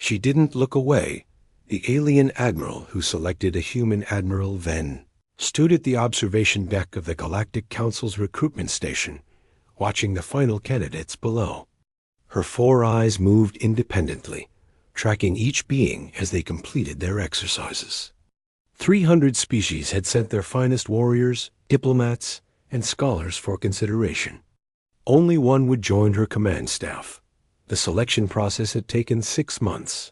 She didn't look away. The alien admiral who selected a human Admiral Ven stood at the observation deck of the Galactic Council's recruitment station, watching the final candidates below. Her 4 eyes moved independently, tracking each being as they completed their exercises. 300 species had sent their finest warriors, diplomats, and scholars for consideration. Only one would join her command staff. The selection process had taken 6 months.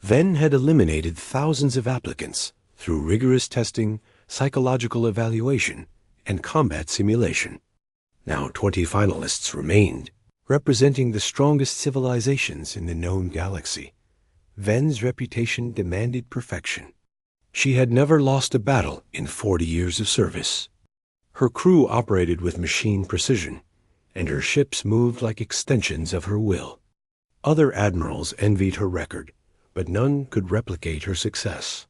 Ven had eliminated thousands of applicants through rigorous testing, psychological evaluation, and combat simulation. Now 20 finalists remained, representing the strongest civilizations in the known galaxy. Ven's reputation demanded perfection. She had never lost a battle in 40 years of service. Her crew operated with machine precision, and her ships moved like extensions of her will. Other admirals envied her record, but none could replicate her success.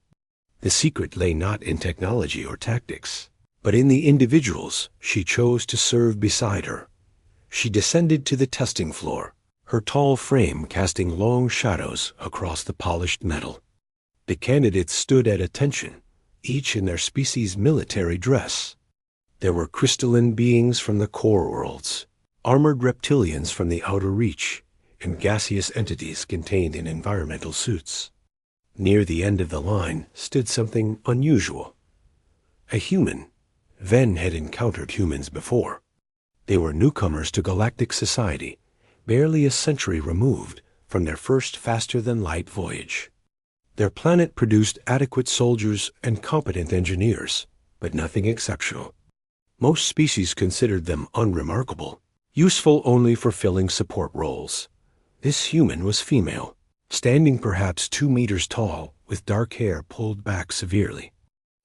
The secret lay not in technology or tactics, but in the individuals she chose to serve beside her. She descended to the testing floor, her tall frame casting long shadows across the polished metal. The candidates stood at attention, each in their species' military dress. There were crystalline beings from the core worlds, armored reptilians from the outer reach, and gaseous entities contained in environmental suits. Near the end of the line stood something unusual. A human. Ven had encountered humans before. They were newcomers to galactic society, barely a century removed from their first faster-than-light voyage. Their planet produced adequate soldiers and competent engineers, but nothing exceptional. Most species considered them unremarkable, useful only for filling support roles. This human was female, standing perhaps 2 meters tall, with dark hair pulled back severely.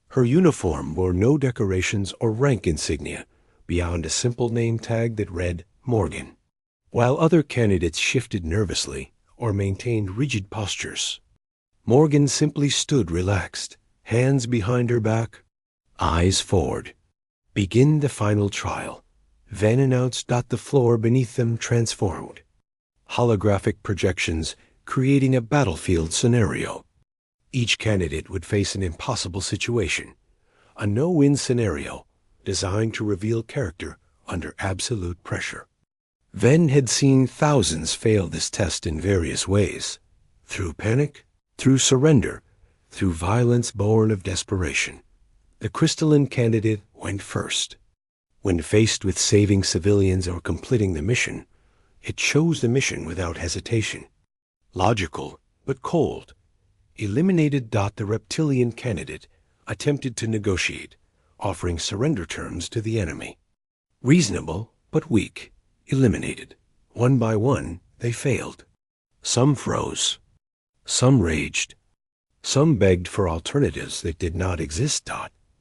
Her uniform bore no decorations or rank insignia beyond a simple name tag that read Morgan, while other candidates shifted nervously or maintained rigid postures. Morgan simply stood relaxed, hands behind her back, eyes forward. "Begin the final trial," Ven announced. The floor beneath them transformed. Holographic projections creating a battlefield scenario. Each candidate would face an impossible situation, a no-win scenario designed to reveal character under absolute pressure. Ven had seen thousands fail this test in various ways, through panic, through surrender, through violence born of desperation. The crystalline candidate went first. When faced with saving civilians or completing the mission, it chose the mission without hesitation. Logical, but cold. Eliminated. The reptilian candidate attempted to negotiate, offering surrender terms to the enemy. Reasonable, but weak. Eliminated. One by one, they failed. Some froze. Some raged. Some begged for alternatives that did not exist.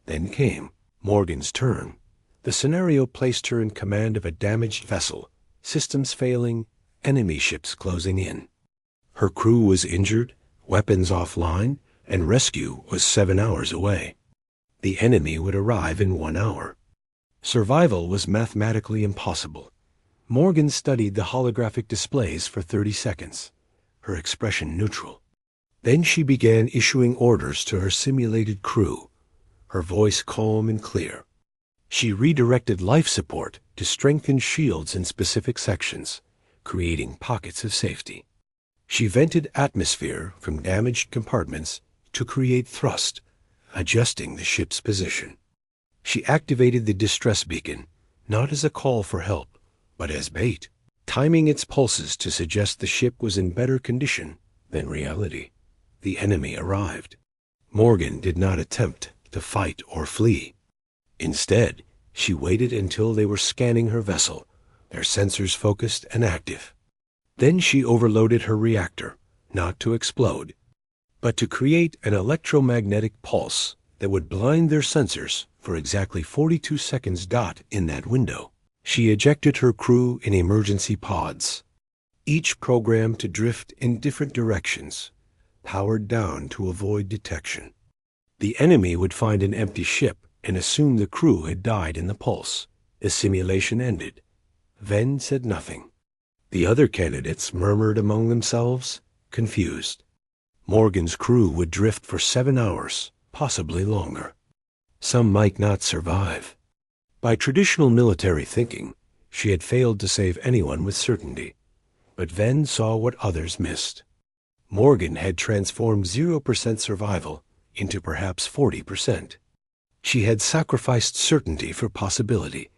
Then came Morgan's turn. The scenario placed her in command of a damaged vessel, systems failing, enemy ships closing in. Her crew was injured, weapons offline, and rescue was 7 hours away. The enemy would arrive in 1 hour. Survival was mathematically impossible. Morgan studied the holographic displays for 30 seconds, her expression neutral. Then she began issuing orders to her simulated crew, her voice calm and clear. She redirected life support to strengthen shields in specific sections, creating pockets of safety. She vented atmosphere from damaged compartments to create thrust, adjusting the ship's position. She activated the distress beacon, not as a call for help, but as bait, timing its pulses to suggest the ship was in better condition than reality. The enemy arrived. Morgan did not attempt to fight or flee. Instead, she waited until they were scanning her vessel, their sensors focused and active. Then she overloaded her reactor, not to explode, but to create an electromagnetic pulse that would blind their sensors for exactly 42 seconds. In that window, she ejected her crew in emergency pods, each programmed to drift in different directions, powered down to avoid detection. The enemy would find an empty ship and assume the crew had died in the pulse. The simulation ended. Ven said nothing. The other candidates murmured among themselves, confused. Morgan's crew would drift for 7 hours, possibly longer. Some might not survive. By traditional military thinking, she had failed to save anyone with certainty. But Ven saw what others missed. Morgan had transformed 0% survival into perhaps 40%. She had sacrificed certainty for possibility,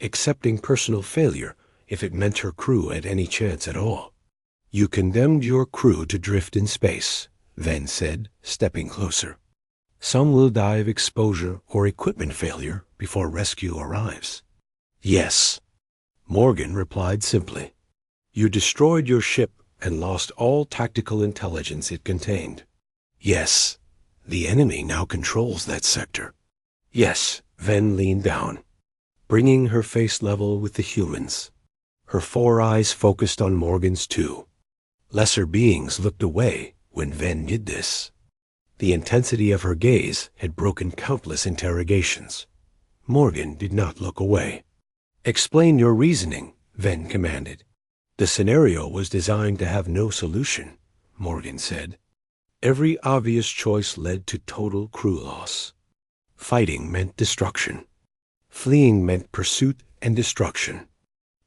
accepting personal failure if it meant her crew had any chance at all. "You condemned your crew to drift in space," Ven said, stepping closer. "Some will die of exposure or equipment failure before rescue arrives." "Yes," Morgan replied simply. "You destroyed your ship and lost all tactical intelligence it contained." "Yes, the enemy now controls that sector." "Yes," Ven leaned down, bringing her face level with the humans. Her 4 eyes focused on Morgan's too. Lesser beings looked away when Ven did this. The intensity of her gaze had broken countless interrogations. Morgan did not look away. "Explain your reasoning," Ven commanded. "The scenario was designed to have no solution," Morgan said. "Every obvious choice led to total crew loss. Fighting meant destruction. Fleeing meant pursuit and destruction.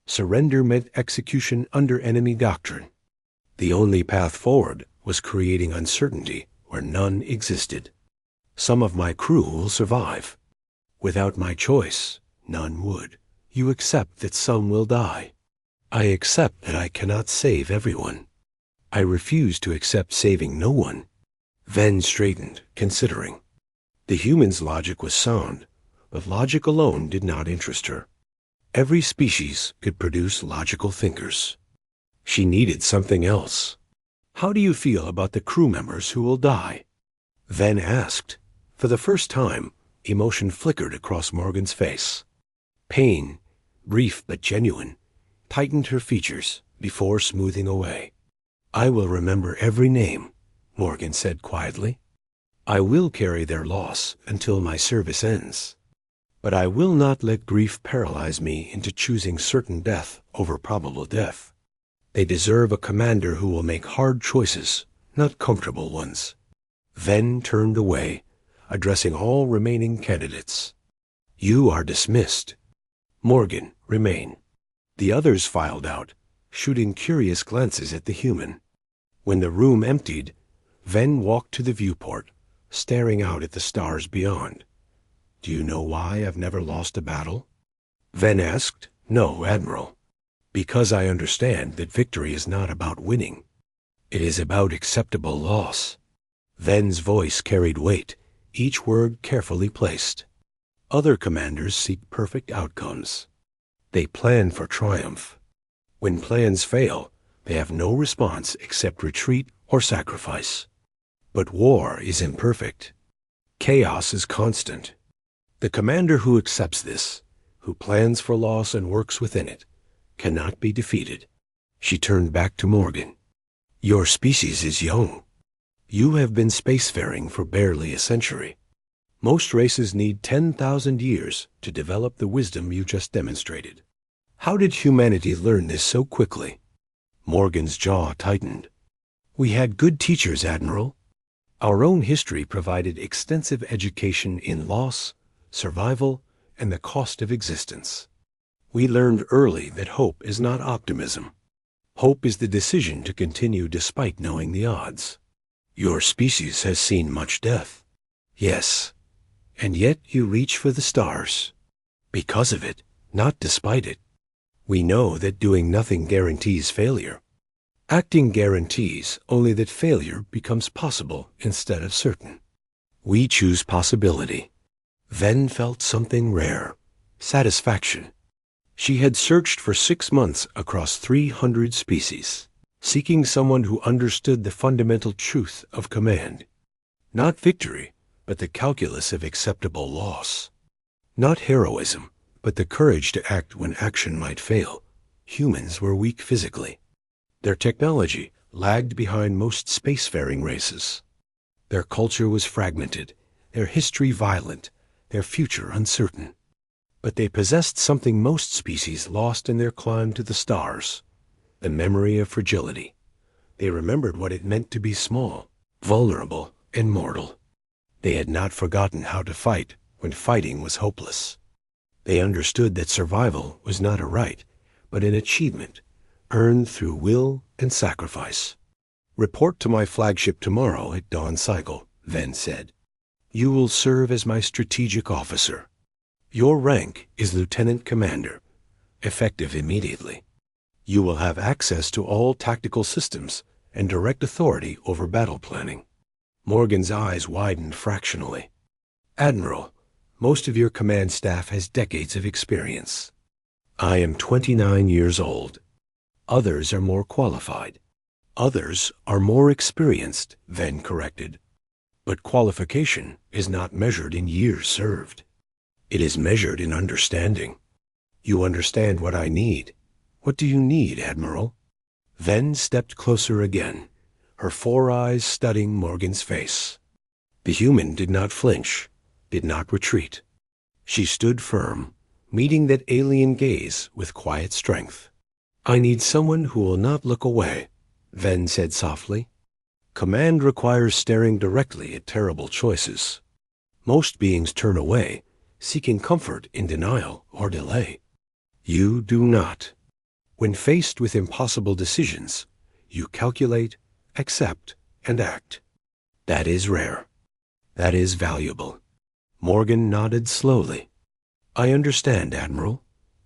Surrender meant execution under enemy doctrine. The only path forward was creating uncertainty where none existed. Some of my crew will survive. Without my choice, none would. You accept that some will die. I accept that I cannot save everyone. I refuse to accept saving no one." Ven straightened, considering. The human's logic was sound, but logic alone did not interest her. Every species could produce logical thinkers. She needed something else. "How do you feel about the crew members who will die?" Ven asked. For the first time, emotion flickered across Morgan's face. Pain, brief but genuine, tightened her features before smoothing away. "I will remember every name," Morgan said quietly. "I will carry their loss until my service ends. But I will not let grief paralyze me into choosing certain death over probable death. They deserve a commander who will make hard choices, not comfortable ones." Ven turned away, addressing all remaining candidates. "You are dismissed. Morgan, remain." The others filed out, shooting curious glances at the human. When the room emptied, Ven walked to the viewport, staring out at the stars beyond. "Do you know why I've never lost a battle?" Ven asked. "No, Admiral. Because I understand that victory is not about winning. It is about acceptable loss." Ven's voice carried weight, each word carefully placed. Other commanders seek perfect outcomes. They plan for triumph. When plans fail, they have no response except retreat or sacrifice. But war is imperfect. Chaos is constant. The commander who accepts this, who plans for loss and works within it, cannot be defeated. She turned back to Morgan. "Your species is young. You have been spacefaring for barely a century. Most races need 10,000 years to develop the wisdom you just demonstrated. How did humanity learn this so quickly?" Morgan's jaw tightened. "We had good teachers, Admiral. Our own history provided extensive education in loss, survival, and the cost of existence. We learned early that hope is not optimism. Hope is the decision to continue despite knowing the odds. Your species has seen much death. Yes, and yet you reach for the stars. Because of it, not despite it. We know that doing nothing guarantees failure. Acting guarantees only that failure becomes possible instead of certain. We choose possibility." Ven felt something rare, satisfaction. She had searched for 6 months across 300 species, seeking someone who understood the fundamental truth of command. Not victory, but the calculus of acceptable loss. Not heroism, but the courage to act when action might fail. Humans were weak physically. Their technology lagged behind most spacefaring races. Their culture was fragmented, their history violent, their future uncertain. But they possessed something most species lost in their climb to the stars: the memory of fragility. They remembered what it meant to be small, vulnerable, and mortal. They had not forgotten how to fight when fighting was hopeless. They understood that survival was not a right, but an achievement, earned through will and sacrifice. "Report to my flagship tomorrow at dawn cycle," Ven said. "You will serve as my strategic officer. Your rank is Lieutenant Commander, effective immediately. You will have access to all tactical systems and direct authority over battle planning." Morgan's eyes widened fractionally. "Admiral, most of your command staff has decades of experience. I am 29 years old. Others are more qualified. Others are more experienced," Ven corrected. "But qualification is not measured in years served. It is measured in understanding. You understand what I need. What do you need, Admiral?" Ven stepped closer again, her 4 eyes studying Morgan's face. The human did not flinch, did not retreat. She stood firm, meeting that alien gaze with quiet strength. "I need someone who will not look away," Ven said softly. "Command requires staring directly at terrible choices. Most beings turn away, seeking comfort in denial or delay. You do not. When faced with impossible decisions, you calculate, accept, and act. That is rare. That is valuable." Morgan nodded slowly. "I understand, Admiral.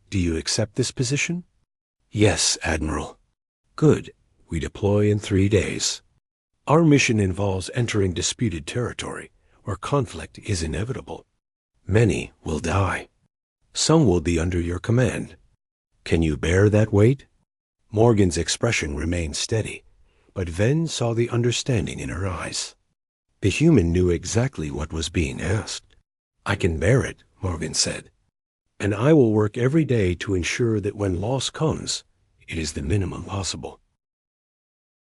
Do you accept this position?" "Yes, Admiral." "Good. We deploy in 3 days. Our mission involves entering disputed territory where conflict is inevitable. Many will die. Some will be under your command. Can you bear that weight?" Morgan's expression remained steady, but Ven saw the understanding in her eyes. The human knew exactly what was being asked. "I can bear it," Morgan said. "And I will work every day to ensure that when loss comes, it is the minimum possible."